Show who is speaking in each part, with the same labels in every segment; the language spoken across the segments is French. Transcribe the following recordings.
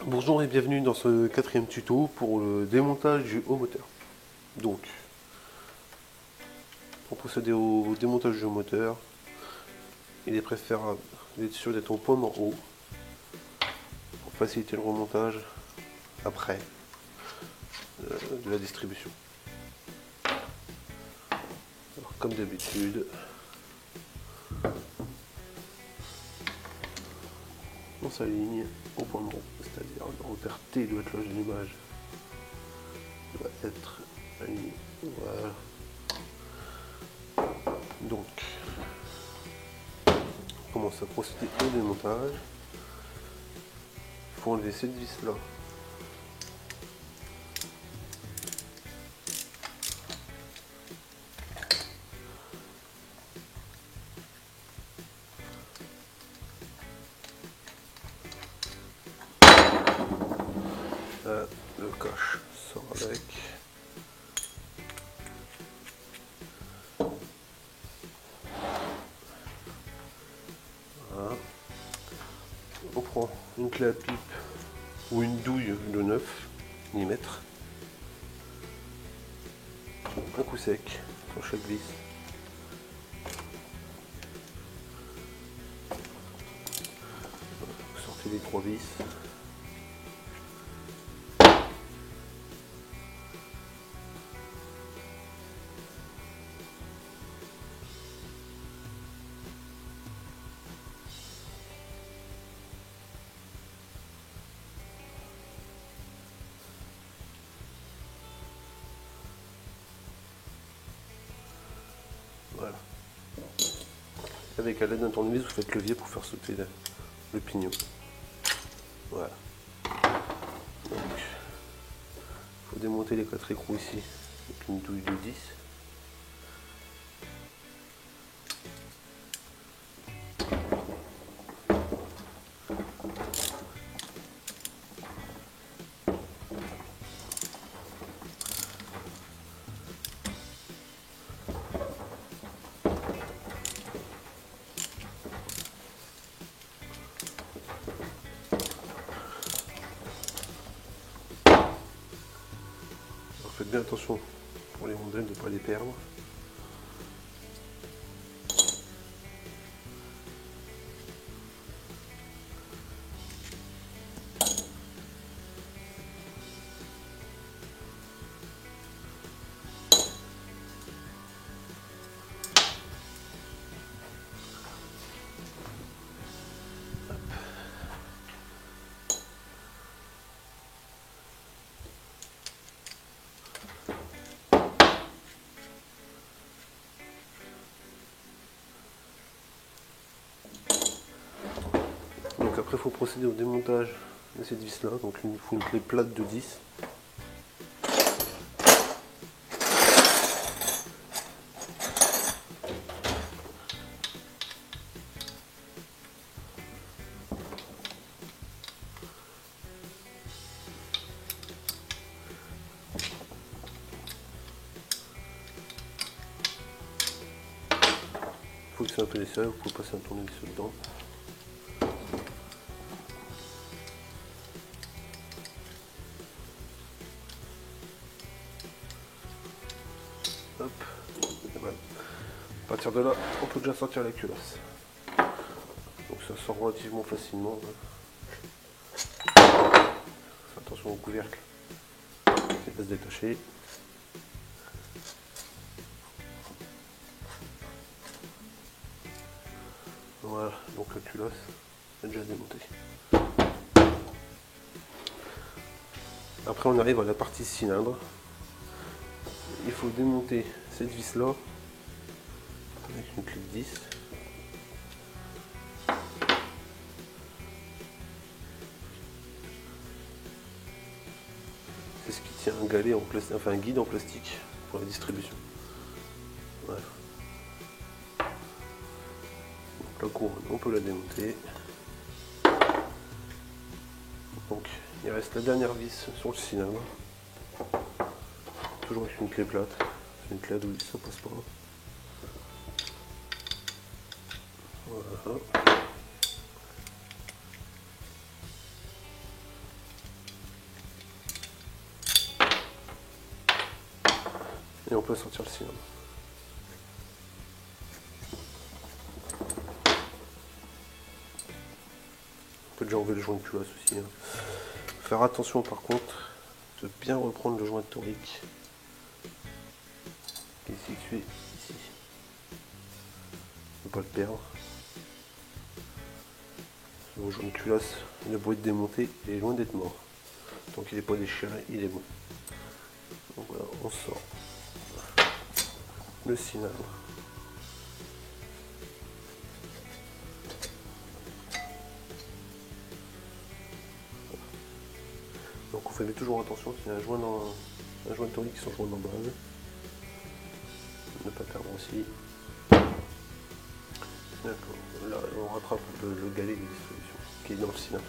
Speaker 1: Bonjour et bienvenue dans ce quatrième tuto pour le démontage du haut moteur. Donc, pour procéder au démontage du haut moteur, il est préférable d'être sûr d'être au point en haut pour faciliter le remontage après de la distribution. Alors, comme d'habitude, on s'aligne au point de rond, c'est-à-dire le repère T doit être là, l'image doit être aligné. Voilà. Donc, on commence à procéder au démontage. Il faut enlever cette vis là. Le cache sort avec. Voilà. On prend une clé à pipe ou une douille de 9 mm, un coup sec sur chaque vis. Vous sortez les 3 vis. Voilà. Avec à l'aide d'un tournevis, vous faites levier pour faire sauter le pignon. Voilà. Donc, il faut démonter les 4 écrous ici avec une douille de 10. Alors, faites bien attention pour les rondelles de ne pas les perdre. Donc après, il faut procéder au démontage de cette vis là. Donc il faut une clé plate de 10. Il faut que c'est un peu les vous pouvez passer un tournevis dedans. Hop. Et voilà. À partir de là, on peut déjà sortir la culasse. Donc ça sort relativement facilement. Attention au couvercle, il va se détacher. Voilà, donc la culasse est déjà démontée. Après on arrive à la partie cylindre. Il faut démonter cette vis là avec une clé de 10. C'est ce qui tient un galet en plastique, enfin un guide en plastique pour la distribution. Voilà. Donc la couronne, on peut la démonter. Donc il reste la dernière vis sur le cylindre. Toujours avec une clé plate. C'est une clé à douille, ça passe pas. Voilà. Et on peut sortir le cylindre. On peut déjà enlever le joint de culasse aussi. Hein. Faire attention par contre de bien reprendre le joint torique qui est situé ici. Ne pas le perdre. Le joint de culasse, il a beau être démonté, il est loin d'être mort. Donc il n'est pas déchiré, il est bon. Donc voilà, on sort le cylindre. Donc on fait toujours attention s'il y a un joint torique qui sont joints en base. Ne pas perdre aussi. D'accord. Là on rattrape le galet de distribution qui est dans le cylindre.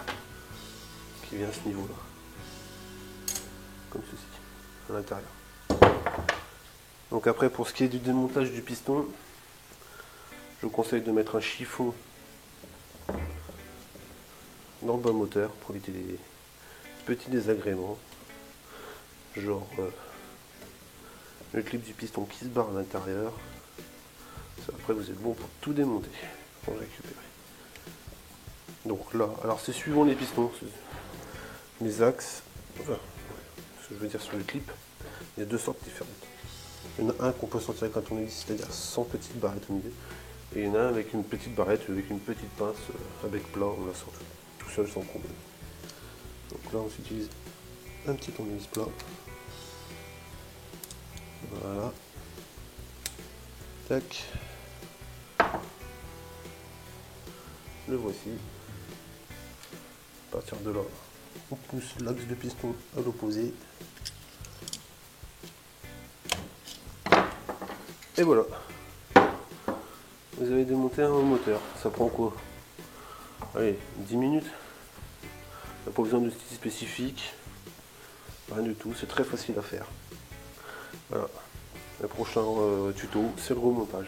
Speaker 1: Qui vient à ce niveau là. Comme ceci. À l'intérieur. Donc après pour ce qui est du démontage du piston, je vous conseille de mettre un chiffon dans le bas moteur pour éviter les petits désagréments. Genre le clip du piston qui se barre à l'intérieur. Après vous êtes bon pour tout démonter, pour récupérer. Donc là, alors c'est suivant les pistons, les axes, enfin, ce que je veux dire sur le clip, il y a deux sortes différentes. Il y en a un qu'on peut sortir quand on est lisse, c'est-à-dire sans petite barrette au milieu, et il y en a un avec une petite barrette, avec une petite pince, avec plat, on la sort tout seul sans problème. Donc là on utilise un petit tournevis plat. Voilà. Tac. Le voici. À partir de là, on pousse l'axe de piston à l'opposé. Et voilà. Vous avez démonté un moteur. Ça prend quoi? Allez, 10 minutes. Il n'y a pas besoin d'outils spécifiques. Rien du tout, c'est très facile à faire. Voilà. Le prochain tuto, c'est le remontage.